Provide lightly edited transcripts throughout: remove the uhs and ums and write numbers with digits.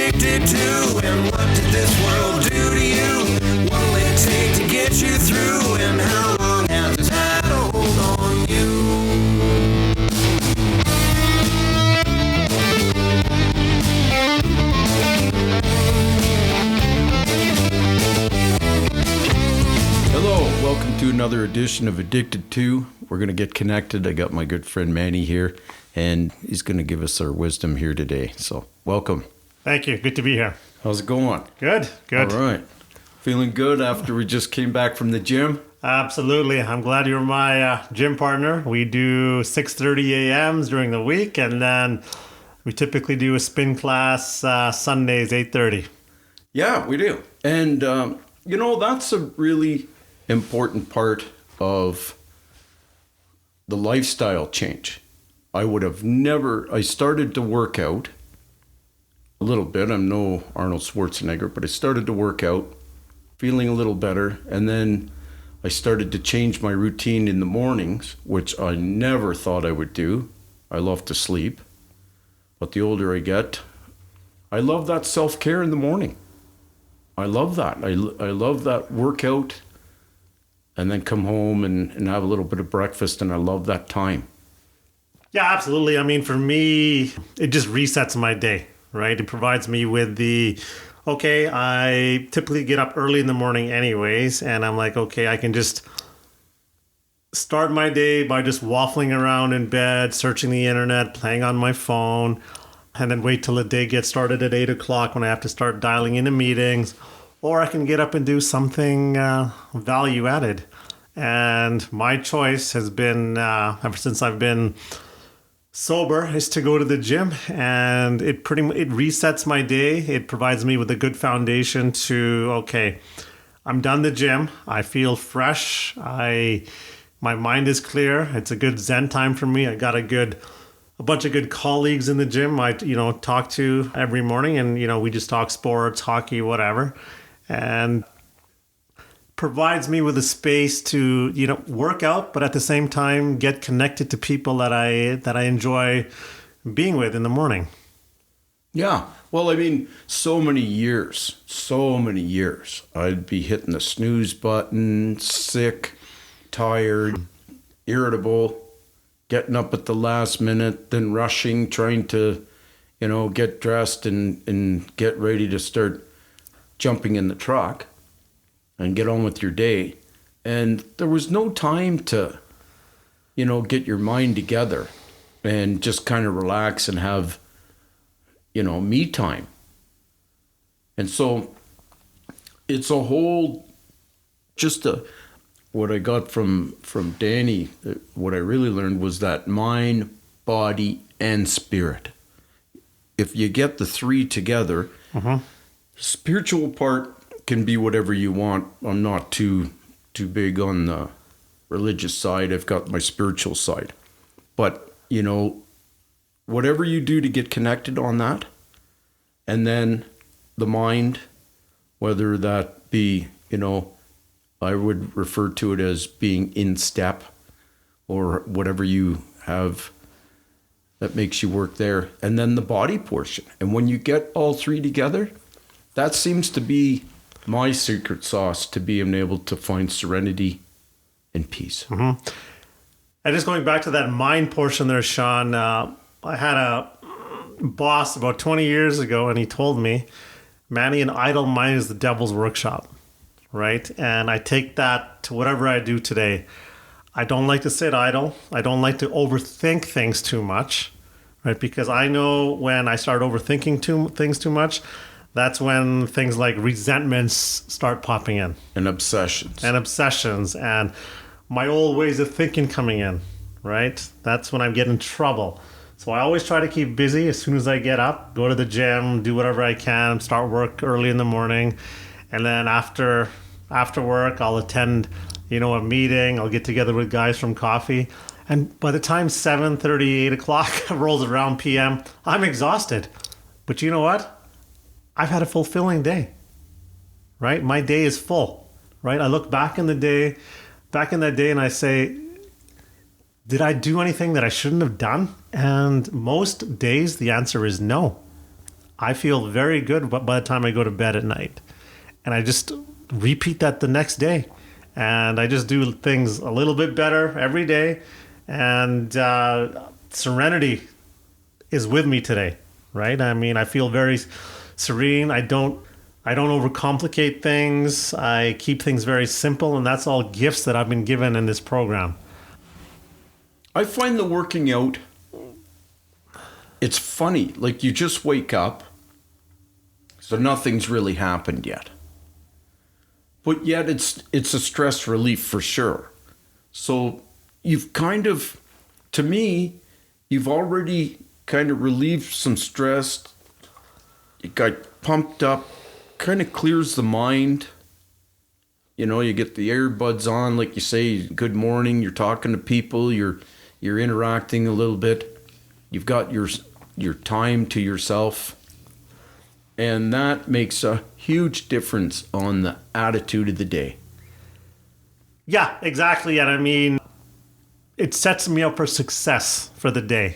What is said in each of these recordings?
addicted to? And what did this world do to you? What'll it take to get you through? And how long has this had a hold on you? Hello, welcome to another edition of Addicted2. We're going to get connected. I got my good friend Manny here, and he's going to give us our wisdom here today. So, welcome. Thank you. Good to be here. How's it going? Good. All right. Feeling good after we just came back from the gym? Absolutely. I'm glad you're my gym partner. We do 6:30 a.m.s during the week, and then we typically do a spin class Sundays, 8:30. Yeah, we do. And, that's a really important part of the lifestyle change. I started to work out a little bit. I'm no Arnold Schwarzenegger, but I started to work out, feeling a little better. And then I started to change my routine in the mornings, which I never thought I would do. I love to sleep. But the older I get, I love that self-care in the morning. I love that. I love that workout and then come home and have a little bit of breakfast, and I love that time. Yeah, absolutely. I mean, for me, it just resets my day, right? It provides me with I typically get up early in the morning anyways, and I'm like, okay, I can just start my day by just waffling around in bed, searching the internet, playing on my phone, and then wait till the day gets started at 8 o'clock when I have to start dialing into meetings. Or I can get up and do something value added. And my choice has been, ever since I've been sober, is to go to the gym. And it resets my day. It provides me with a good foundation to, okay, I'm done the gym. I feel fresh. My mind is clear. It's a good Zen time for me. I got a bunch of good colleagues in the gym I talk to every morning, and we just talk sports, hockey, whatever, and provides me with a space to work out, but at the same time get connected to people that I enjoy being with in the morning. Yeah. Well, I mean, so many years, I'd be hitting the snooze button, sick, tired, irritable, getting up at the last minute, then rushing, trying to, get dressed and get ready to start jumping in the truck and get on with your day. And there was no time to, get your mind together and just kind of relax and have, me time. And so it's a whole, what I got from Danny, what I really learned was that mind, body, and spirit. If you get the three together, spiritual part can be whatever you want. I'm not too big on the religious side. I've got my spiritual side. But, whatever you do to get connected on that, and then the mind, whether that be, I would refer to it as being in step, or whatever you have that makes you work there. And then the body portion. And when you get all three together, that seems to be my secret sauce to being able to find serenity and peace. Mm-hmm. And just going back to that mind portion there, Sean, I had a boss about 20 years ago, and he told me, Manny, an idle mind is the devil's workshop. Right? And I take that to whatever I do today. I don't like to sit idle. I don't like to overthink things too much, right? Because I know when I start overthinking things too much, that's when things like resentments start popping in. And obsessions. And my old ways of thinking coming in, right? That's when I get in trouble. So I always try to keep busy as soon as I get up, go to the gym, do whatever I can, start work early in the morning. And then after work, I'll attend, a meeting. I'll get together with guys from coffee. And by the time 7:30, 8 o'clock rolls around p.m., I'm exhausted. But you know what? I've had a fulfilling day, right? My day is full, right? I look back in that day, and I say, did I do anything that I shouldn't have done? And most days, the answer is no. I feel very good by the time I go to bed at night. And I just repeat that the next day. And I just do things a little bit better every day. And serenity is with me today, right? I mean, I feel very serene. I don't overcomplicate things. I keep things very simple, and that's all gifts that I've been given in this program. I find the working out, it's funny. Like, you just wake up, so nothing's really happened yet. But yet it's a stress relief for sure. So you've kind of, to me, you've already kind of relieved some stress. You got pumped up, kind of clears the mind. You know, you get the earbuds on, like you say, good morning, you're talking to people, you're interacting a little bit. You've got your time to yourself. And that makes a huge difference on the attitude of the day. Yeah, exactly. And I mean, it sets me up for success for the day.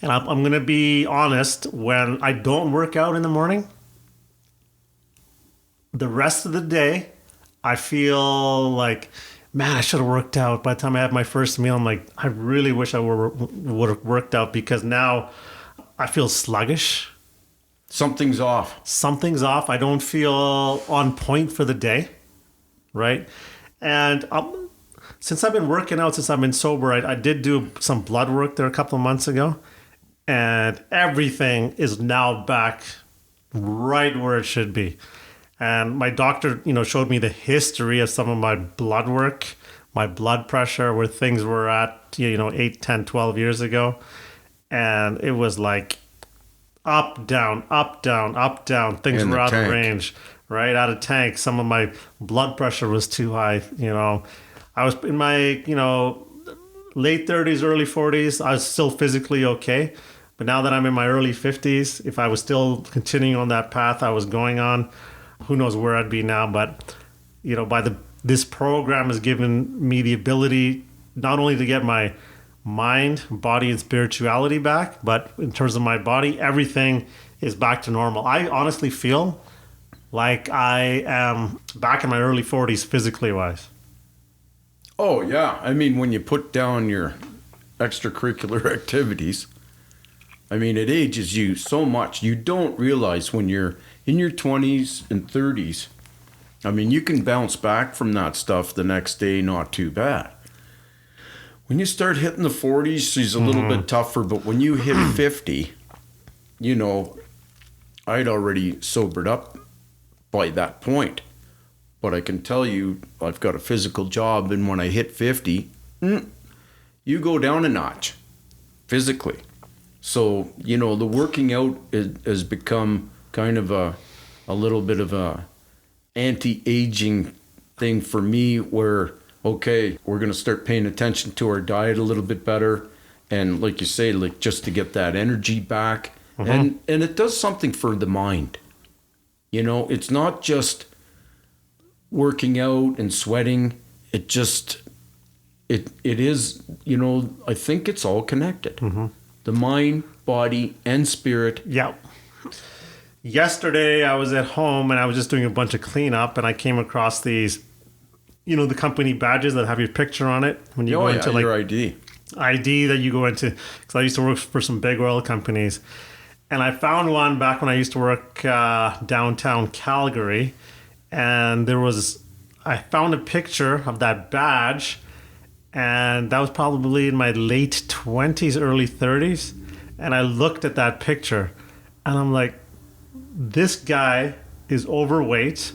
And I'm going to be honest, when I don't work out in the morning, the rest of the day, I feel like, man, I should have worked out. By the time I have my first meal, I'm like, I really wish I would have worked out, because now I feel sluggish. Something's off. Something's off. I don't feel on point for the day, right? And since I've been working out, since I've been sober, I did do some blood work there a couple of months ago, and everything is now back right where it should be. And my doctor, showed me the history of some of my blood work, my blood pressure, where things were at, 8, 10, 12 years ago. And it was like up, down, up, down, up, down. Things were out of range, right? Out of tank. Some of my blood pressure was too high. I was in my, late 30s, early 40s. I was still physically okay. But now that I'm in my early 50s, if I was still continuing on that path I was going on, who knows where I'd be now. But, this program has given me the ability not only to get my mind, body, and spirituality back, but in terms of my body, everything is back to normal. I honestly feel like I am back in my early 40s physically wise. Oh, yeah. I mean, when you put down your extracurricular activities, I mean, it ages you so much. You don't realize when you're in your 20s and 30s, I mean, you can bounce back from that stuff the next day, not too bad. When you start hitting the 40s, it's a little bit tougher, but when you hit 50, I'd already sobered up by that point. But I can tell you, I've got a physical job, and when I hit 50, you go down a notch physically. So, the working out has become kind of a little bit of a anti-aging thing for me, where, okay, we're going to start paying attention to our diet a little bit better. And like you say, like, just to get that energy back. And it does something for the mind. It's not just working out and sweating. It is, I think it's all connected. The mind, body, and spirit. Yeah. Yesterday I was at home and I was just doing a bunch of cleanup, and I came across these, the company badges that have your picture on it when you go into your ID that you go into. Because I used to work for some big oil companies, and I found one back when I used to work downtown Calgary, and I found a picture of that badge, and that was probably in my late 20s, early 30s, and I looked at that picture, and I'm like, this guy is overweight.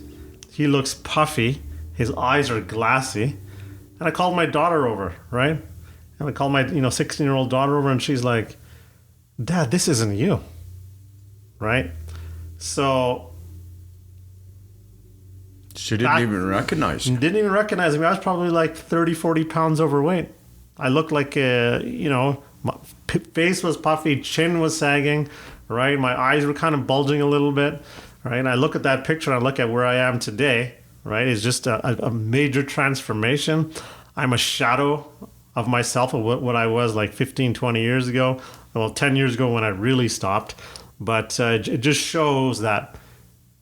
He looks puffy. His eyes are glassy. And I called my daughter over, right? And I called my 16-year-old daughter over, and she's like, Dad, this isn't you, right? So she didn't even recognize you. Didn't even recognize me. I was probably like 30, 40 pounds overweight. I looked like, my face was puffy, chin was sagging, right? My eyes were kind of bulging a little bit, right? And I look at that picture and I look at where I am today, right? It's just a major transformation. I'm a shadow of myself, of what I was like 15, 20 years ago. Well, 10 years ago when I really stopped. But it just shows that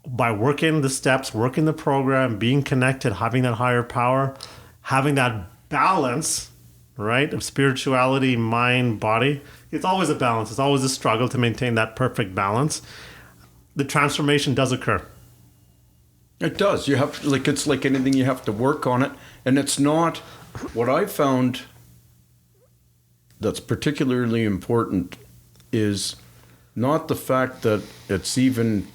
by working the steps, working the program, being connected, having that higher power, having that balance, right, of spirituality, mind, body, it's always a balance. It's always a struggle to maintain that perfect balance. The transformation does occur. It does. You have, like, it's like anything, you have to work on it. And it's not, what I found that's particularly important is not the fact that it's even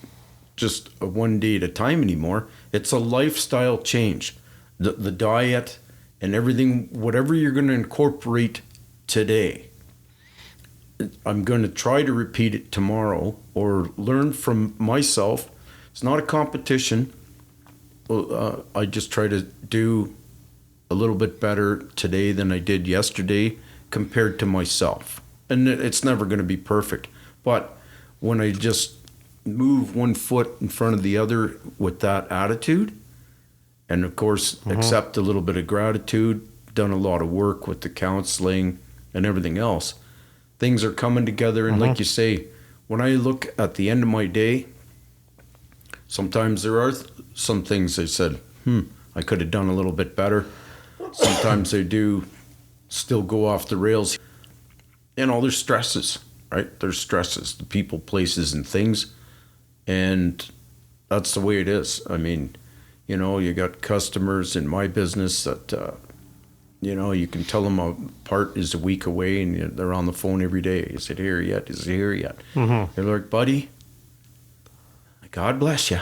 just a one day at a time anymore. It's a lifestyle change. The diet and everything, whatever you're going to incorporate today, I'm going to try to repeat it tomorrow or learn from myself. It's not a competition. I just try to do a little bit better today than I did yesterday compared to myself. And it's never going to be perfect. But when I just move one foot in front of the other with that attitude, and of course, accept a little bit of gratitude, done a lot of work with the counseling and everything else, things are coming together. And like you say, when I look at the end of my day, sometimes there are some things I said, I could have done a little bit better. Sometimes I do still go off the rails. There's stresses, right? There's stresses, the people, places, and things. And that's the way it is. I mean, you got customers in my business that, you can tell them a part is a week away and they're on the phone every day. Is it here yet? Is it here yet? They're like, buddy, God bless you.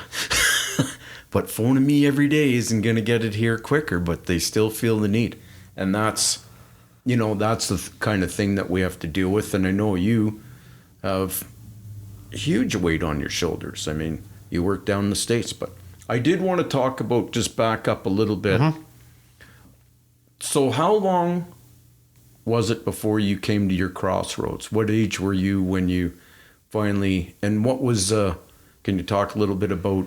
But phoning me every day isn't going to get it here quicker, but they still feel the need. And that's the kind of thing that we have to deal with. And I know you have a huge weight on your shoulders. I mean, you work down in the States, but I did want to talk about, just back up a little bit. So how long was it before you came to your crossroads? What age were you when you finally, and what was, can you talk a little bit about?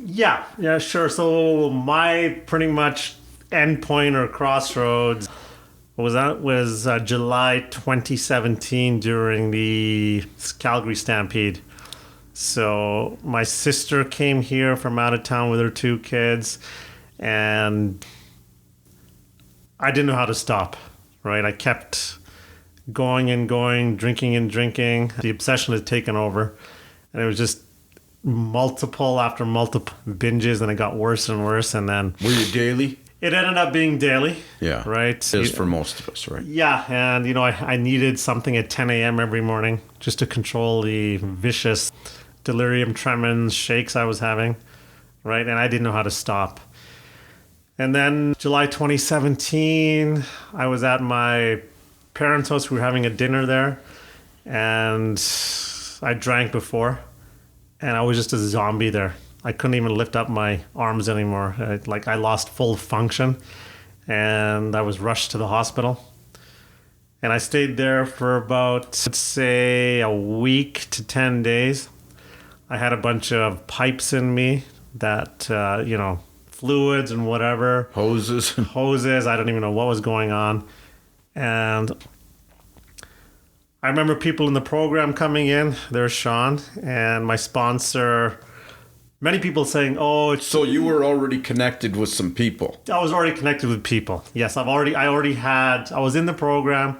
Yeah, sure. So my pretty much endpoint or crossroads was July 2017 during the Calgary Stampede. So my sister came here from out of town with her 2 kids, and I didn't know how to stop, right? I kept going and going, drinking and drinking. The obsession had taken over, and it was just multiple after multiple binges, and it got worse and worse. And then, Were you daily? it ended up being daily. Yeah. Right? It is for most of us, right? Yeah, and I needed something at 10 a.m. every morning just to control the vicious delirium tremens shakes I was having, right? And I didn't know how to stop. And then July 2017, I was at my parents' house. We were having a dinner there, and I drank before, and I was just a zombie there. I couldn't even lift up my arms anymore. I lost full function, and I was rushed to the hospital. And I stayed there for about, let's say, a week to 10 days. I had a bunch of pipes in me that, fluids and whatever. Hoses. I don't even know what was going on. And I remember people in the program coming in. There's Sean and my sponsor. Many people saying, So you were already connected with some people. I was already connected with people. Yes, I was in the program.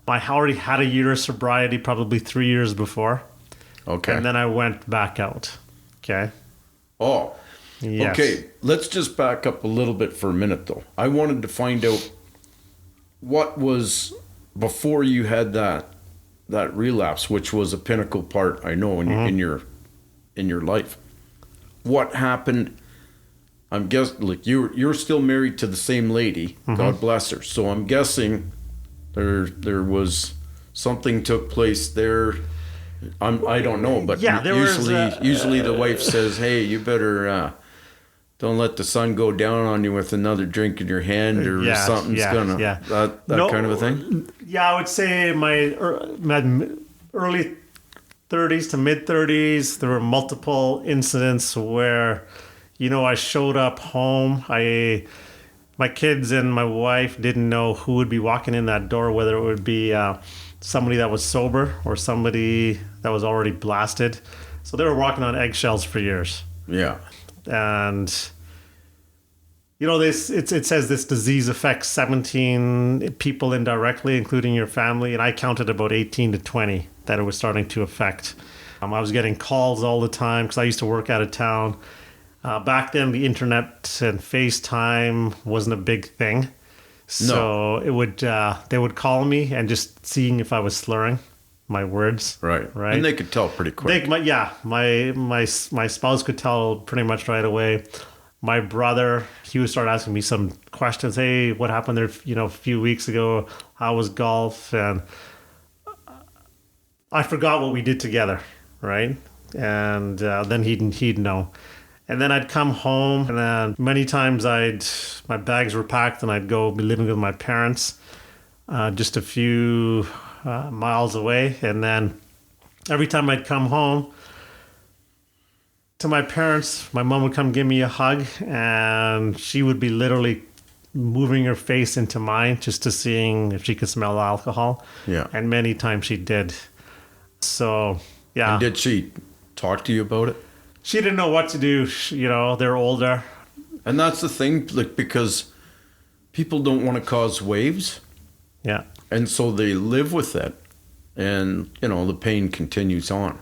I already had a year of sobriety, probably 3 years before. Okay. And then I went back out. Okay. Oh. Yes. Okay. Let's just back up a little bit for a minute, though. I wanted to find out what was before you had that relapse, which was a pinnacle part, I know, in your life. What happened? I'm guessing, like, you're still married to the same lady. God bless her. So I'm guessing there was something took place there. I don't know, but usually the wife says, "Hey, you better don't let the sun go down on you with another drink in your hand, or something's gonna that kind of a thing." Yeah, I would say my early 30s to mid 30s, there were multiple incidents where, I showed up home. My kids and my wife didn't know who would be walking in that door, whether it would be somebody that was sober or somebody that was already blasted. So they were walking on eggshells for years. Yeah. And it says this disease affects 17 people indirectly, including your family, and I counted about 18 to 20 that it was starting to affect. I was getting calls all the time because I used to work out of town. Back then, the internet and FaceTime wasn't a big thing. So they would call me and just seeing if I was slurring my words. Right. Right. And they could tell pretty quick. My spouse could tell pretty much right away. My brother, he would start asking me some questions. Hey, what happened there? A few weeks ago? How was golf? And I forgot what we did together, right? And then he'd know. And then I'd come home, and then many times my bags were packed, and I'd go be living with my parents, just a few miles away. And then every time I'd come home to my parents, my mom would come give me a hug, and she would be literally moving her face into mine just to seeing if she could smell alcohol. Yeah. And many times she did. So, yeah. And did she talk to you about it? She didn't know what to do. They're older. And that's the thing, like, because people don't want to cause waves. Yeah. And so they live with it. And, the pain continues on.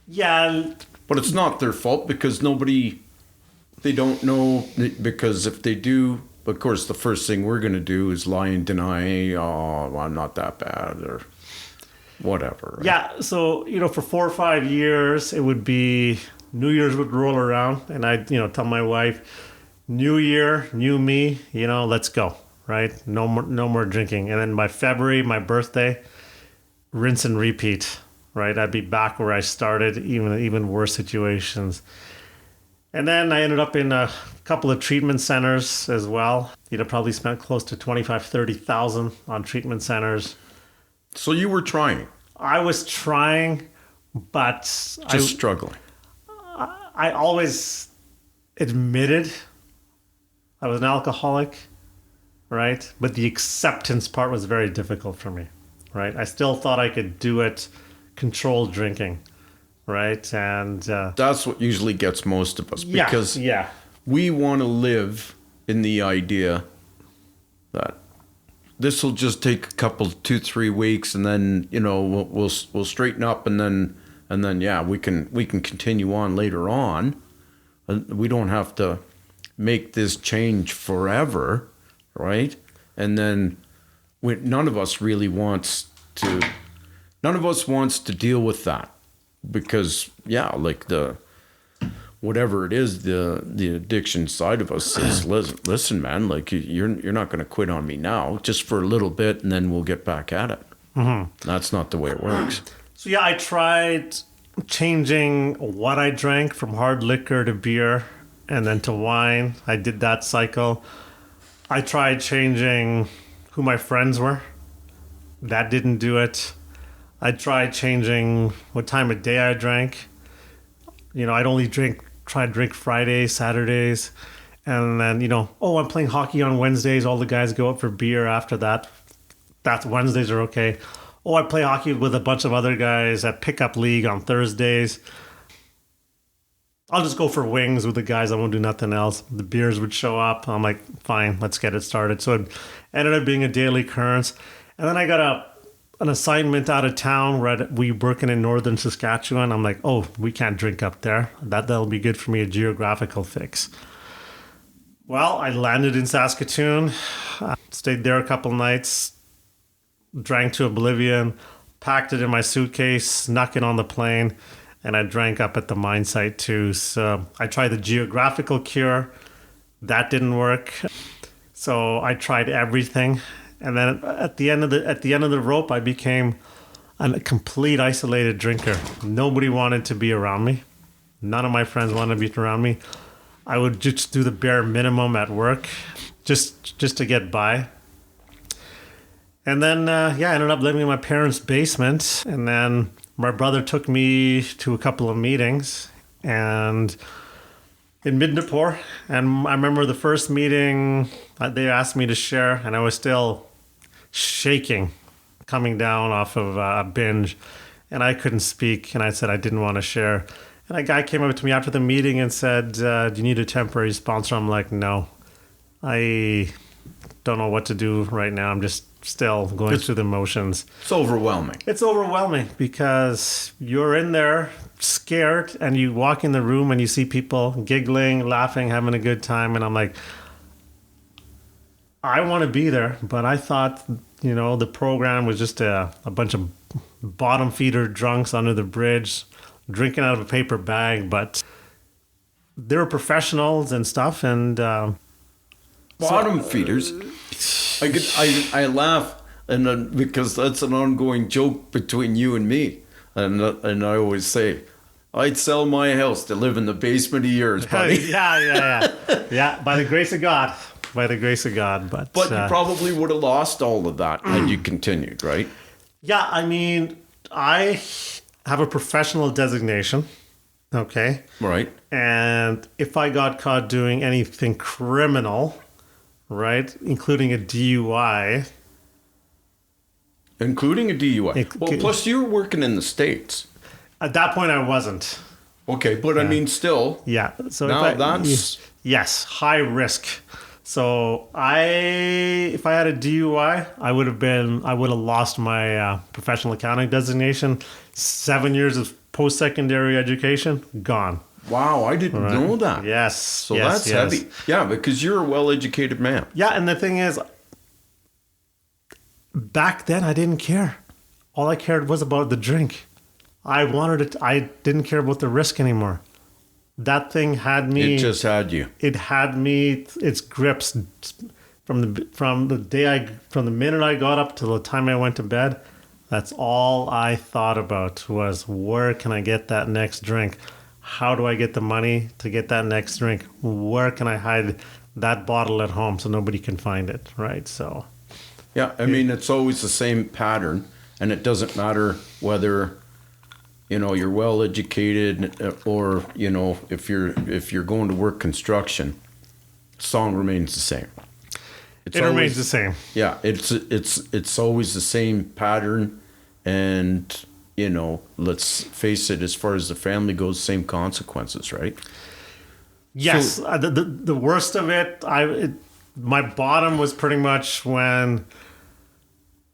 Yeah. But it's not their fault because they don't know, because if they do, of course, the first thing we're going to do is lie and deny, oh, I'm not that bad or whatever. Right? Yeah. So, for 4 or 5 years, it would be New Year's would roll around and I'd, tell my wife, new year, new me, let's go. Right. No more drinking. And then by February, my birthday, rinse and repeat. Right, I'd be back where I started, even worse situations. And then I ended up in a couple of treatment centers as well. Probably spent close to 25, 30,000 on treatment centers. So you were trying. I was trying, but struggling. I always admitted I was an alcoholic, right? But the acceptance part was very difficult for me, right? I still thought I could do it. Controlled drinking, right? And that's what usually gets most of us, because we want to live in the idea that this will just take a couple, 2-3 weeks, and then we'll straighten up, and then we can continue on later on. We don't have to make this change forever, right? And then none of us really wants to. None of us wants to deal with that because, like whatever it is, the addiction side of us says, listen, man, like you're not going to quit on me now, just for a little bit, and then we'll get back at it. Mm-hmm. That's not the way it works. So I tried changing what I drank from hard liquor to beer and then to wine. I did that cycle. I tried changing who my friends were. That didn't do it. I tried changing what time of day I drank. I'd only try to drink Fridays, Saturdays. And then, I'm playing hockey on Wednesdays. All the guys go out for beer after that. That's Wednesdays are okay. Oh, I play hockey with a bunch of other guys at pickup league on Thursdays. I'll just go for wings with the guys. I won't do nothing else. The beers would show up. I'm like, fine, let's get it started. So it ended up being a daily occurrence. And then I got an assignment out of town where we working in northern Saskatchewan. I'm like, oh, we can't drink up there. That'll be good for me, a geographical fix. Well, I landed in Saskatoon, stayed there a couple nights, drank to oblivion, packed it in my suitcase, snuck it on the plane, and I drank up at the mine site too. So I tried the geographical cure. That didn't work. So I tried everything. And then at the end of the rope, I became a complete isolated drinker. Nobody wanted to be around me. None of my friends wanted to be around me. I would just do the bare minimum at work, just to get by. And then I ended up living in my parents' basement. And then my brother took me to a couple of meetings, and in Midnapore. And I remember the first meeting they asked me to share, and I was still shaking coming down off of a binge, and I couldn't speak, and I said I didn't want to share. And a guy came up to me after the meeting and said, do you need a temporary sponsor? I'm like, no, I don't know what to do right now. I'm just still going through the motions. It's overwhelming. It's overwhelming because you're in there scared and you walk in the room and you see people giggling, laughing, having a good time. And I'm like, I want to be there, but I thought, the program was just a bunch of bottom feeder drunks under the bridge, drinking out of a paper bag, but they were professionals and stuff. And Bottom feeders. I laugh, and because that's an ongoing joke between you and me, and I always say, I'd sell my house to live in the basement of yours, buddy. Yeah. By the grace of God. But You probably would have lost all of that had you continued, right? Yeah, I mean, I have a professional designation, okay? Right. And if I got caught doing anything criminal, right, including a DUI. Including a DUI. Well, plus you were working in the States. At that point, I wasn't. Okay, but I mean, still. Yeah. So now that's... Yes, high risk. So if I had a DUI, I would have lost my professional accounting designation. 7 years of post-secondary education, gone. Wow, I didn't know that. Yes. So that's heavy. Yeah, because you're a well-educated man. Yeah, and the thing is, back then I didn't care. All I cared was about the drink. I wanted it. I didn't care about the risk anymore. That thing had me. It just had you. It had me. Its grips from the minute I got up till the time I went to bed. That's all I thought about was, where can I get that next drink? How do I get the money to get that next drink? Where can I hide that bottle at home so nobody can find it? Right. So. Yeah, I mean, it's always the same pattern, and it doesn't matter whether you're well educated or if you're going to work construction. Song remains the same. It remains the same. Yeah, it's always the same pattern, and let's face it, as far as the family goes, same consequences, right? Yes, So, the worst of it, my bottom was pretty much when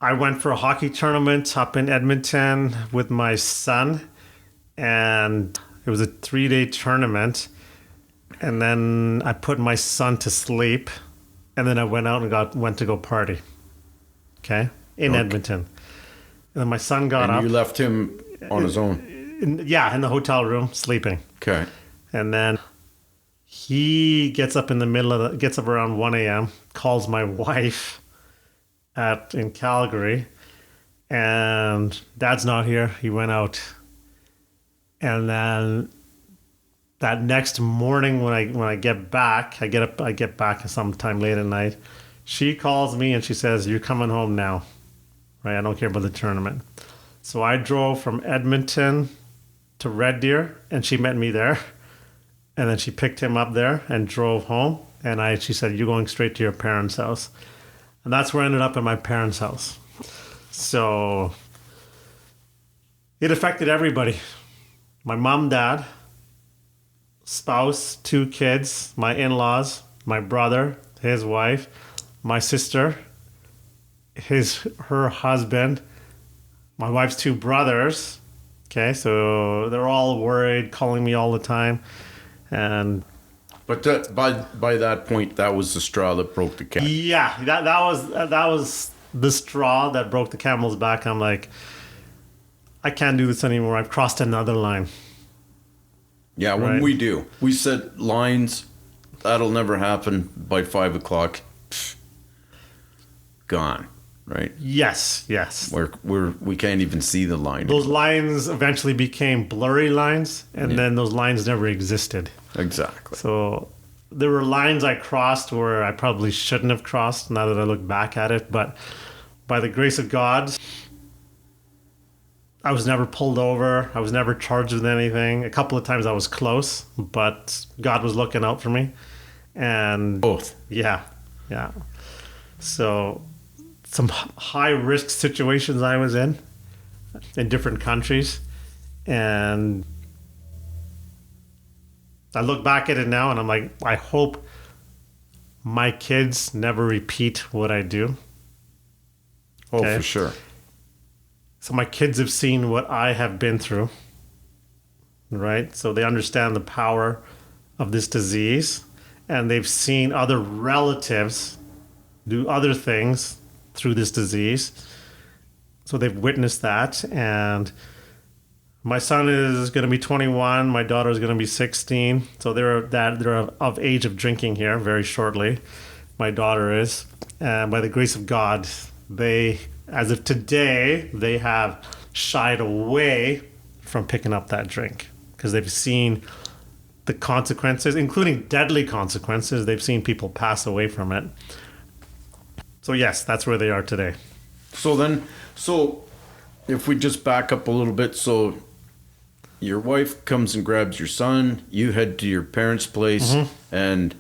I went for a hockey tournament up in Edmonton with my son, and it was a 3-day tournament, and then I put my son to sleep, and then I went out and went to go party, in Edmonton. And then my son got up. And you left him on his own? In the hotel room, sleeping. Okay. And then he gets up gets up around 1 a.m., calls my wife in Calgary, and Dad's not here. He went out. And then that next morning when I get back, I get back sometime late at night. She calls me and she says, "You're coming home now." Right? I don't care about the tournament. So I drove from Edmonton to Red Deer, and she met me there. And then she picked him up there and drove home. And she said, "You're going straight to your parents' house." And that's where I ended up at my parents' house. So it affected everybody. My mom, dad, spouse, 2 kids, my in-laws, my brother, his wife, my sister, her husband, my wife's 2 brothers. Okay, so they're all worried, calling me all the time. But by that point, that was the straw that broke the camel's back. Yeah, that was the straw that broke the camel's back. I'm like, I can't do this anymore. I've crossed another line. Yeah, when we set lines, that'll never happen by 5 o'clock. Gone, right? Yes. We can't even see the line. Those lines eventually became blurry lines, and then those lines never existed. Exactly. So there were lines I crossed where I probably shouldn't have crossed now that I look back at it, but by the grace of God, I was never pulled over. I was never charged with anything. A couple of times I was close, but God was looking out for me. And both. Yeah. So some high risk situations I was in different countries. And I look back at it now and I'm like, I hope my kids never repeat what I do. Oh, Okay. for sure. So my kids have seen what I have been through, right? So they understand the power of this disease, and they've seen other relatives do other things through this disease. So they've witnessed that. And my son is going to be 21. My daughter is going to be 16. So they're of age of drinking here very shortly. My daughter is. And by the grace of God, they, as of today, they have shied away from picking up that drink because they've seen the consequences, including deadly consequences. They've seen people pass away from it. So yes, that's where they are today. So if we just back up a little bit, so your wife comes and grabs your son, you head to your parents' place, and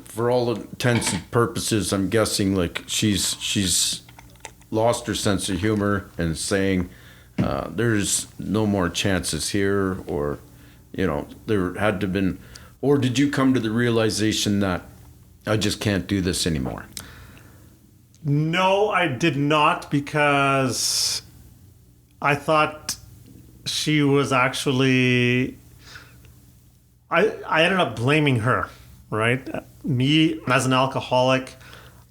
for all intents and purposes, I'm guessing like she's lost her sense of humor and saying, there's no more chances here, or, you know, there had to have been, or did you come to the realization that I just can't do this anymore? No, I did not, because I thought she was actually... I ended up blaming her, right? Me, as an alcoholic,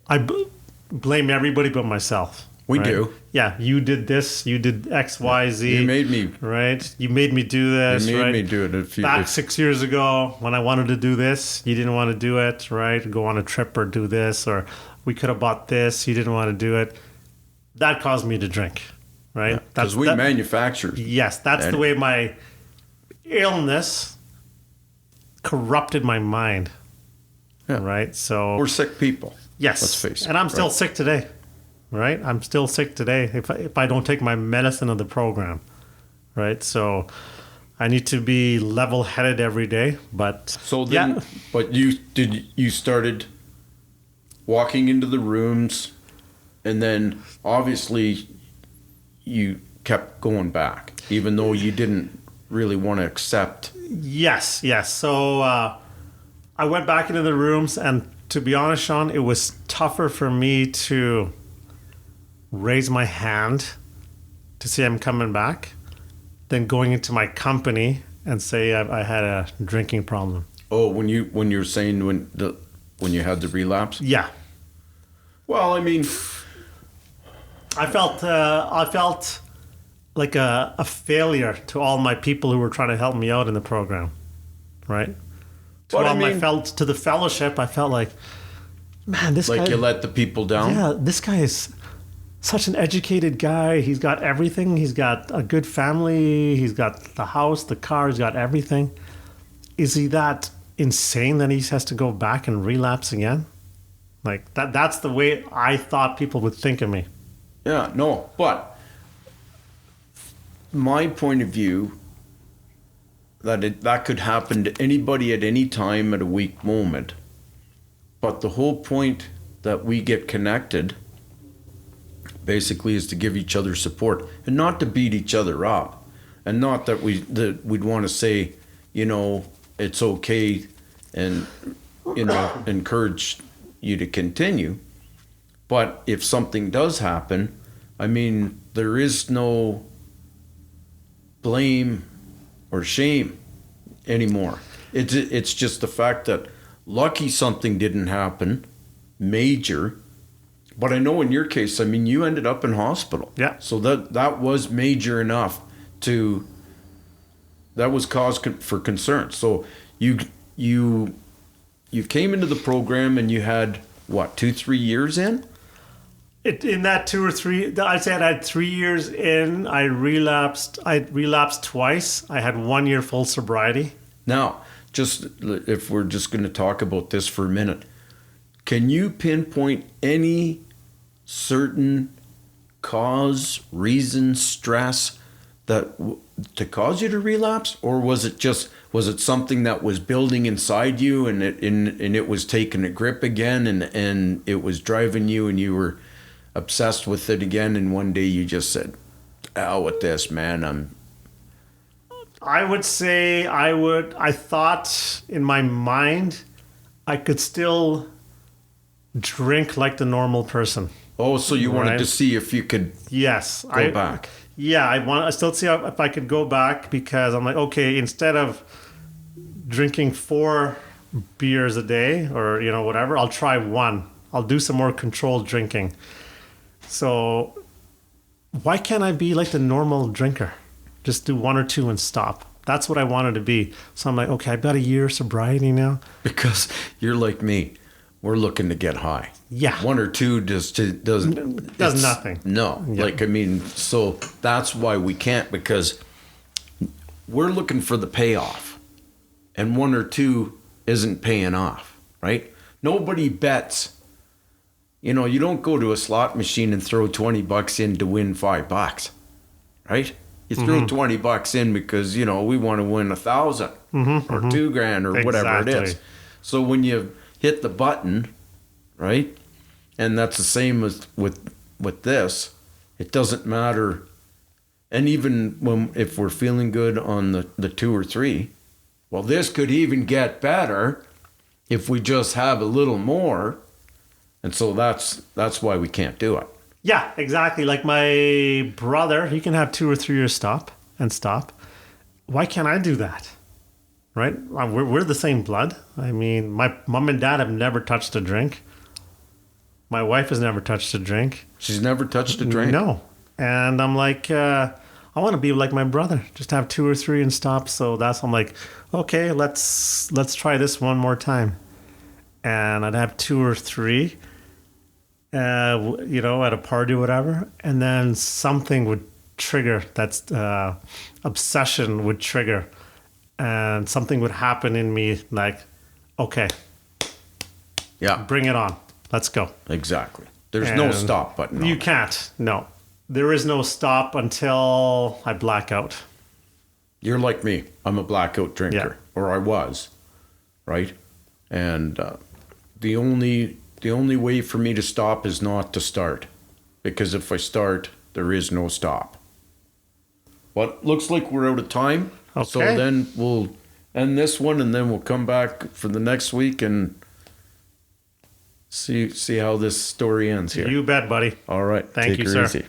I blame everybody but myself. We right? do. Yeah, you did this, you did X, Y, Z. You made me. Right? You made me do this, You made right? me do it. Back 6 years ago, when I wanted to do this, you didn't want to do it, right? Go on a trip or do this, or we could have bought this, you didn't want to do it. That caused me to drink, right? Because we manufacture. Yes, that's the way my illness corrupted my mind, right? So We're sick people. yes, Let's face it. and I'm still right? sick today, right? I'm still sick today if I don't take my medicine of the program, right? So I need to be level-headed every day, but So then, but you started walking into the rooms, and then obviously you kept going back, even though you didn't really want to accept. Yes. So I went back into the rooms, and to be honest, Sean, it was tougher for me to raise my hand to say I'm coming back than going into my company and say I had a drinking problem. Oh, when you were saying when you had the relapse? Yeah. Well, I mean, I felt like a failure to all my people who were trying to help me out in the program, right? To the fellowship, I felt like, man, this like guy, you let the people down. yeah, this guy is such an educated guy. He's got everything. He's got a good family. He's got the house, the car. He's got everything. Is he that insane that he has to go back and relapse again? Like that's the way I thought people would think of me. Yeah, no, but my point of view that could happen to anybody at any time at a weak moment. But the whole point that we get connected basically is to give each other support and not to beat each other up, and not that we'd want to say, you know, it's okay, and, you know, encourage you to continue. But if something does happen, I mean, there is no blame or shame anymore. It's just the fact that lucky something didn't happen major. But I know in your case, I mean, you ended up in hospital. Yeah. So that was major enough that was cause for concern. So you came into the program and you had what, 2-3 years in? In that 2 or 3, I'd say I had 3 years in. I relapsed twice. I had 1 year full sobriety. Now, just if we're just going to talk about this for a minute, can you pinpoint any certain cause, reason, stress to cause you to relapse, or was it something that was building inside you and it was taking a grip again and it was driving you and you were obsessed with it again, and one day you just said, "Hell with this, man. I would say I thought in my mind I could still drink like the normal person. Oh, so you wanted Right. to see if you could Yes. go back. Yeah, I still see if I could go back, because I'm like, okay, instead of drinking 4 beers a day or, whatever, I'll try 1. I'll do some more controlled drinking. So why can't I be like the normal drinker? Just do 1 or 2 and stop. That's what I wanted to be. So I'm like, okay, I've got a year of sobriety now. Because you're like me. We're looking to get high. Yeah. 1 or 2 does Does nothing. No. Yeah. So that's why we can't, because we're looking for the payoff. And 1 or 2 isn't paying off, right? Nobody bets. You don't go to a slot machine and throw $20 in to win $5, right? You throw $20 in because, we want to win 1,000 or $2,000 or whatever it is. Exactly. So when you hit the button, right? And that's the same as with this. It doesn't matter. And even if we're feeling good on the 2 or 3, well, this could even get better if we just have a little more. And so that's why we can't do it. Yeah, exactly. Like my brother, he can have 2 or 3 years stop. Why can't I do that? Right? We're the same blood. I mean, my mom and dad have never touched a drink. My wife has never touched a drink. She's never touched a drink? No. And I'm like, I want to be like my brother. Just have 2 or 3 and stop. So I'm like, okay, let's try this one more time. And I'd have 2 or 3. At a party or whatever, and then something would trigger, that's obsession would trigger, and something would happen in me like, okay, Yeah, bring it on, let's go. exactly. There's no And stop button on You it. can't, no. There is no stop until I black out. You're like me. I'm a blackout drinker, Yeah. or I was, right? And the only way for me to stop is not to start, because if I start, there is no stop. But looks like we're out of time. Okay. So then we'll end this one, and then we'll come back for the next week and see how this story ends here. You bet, buddy. All right. Thank take you, her sir. easy.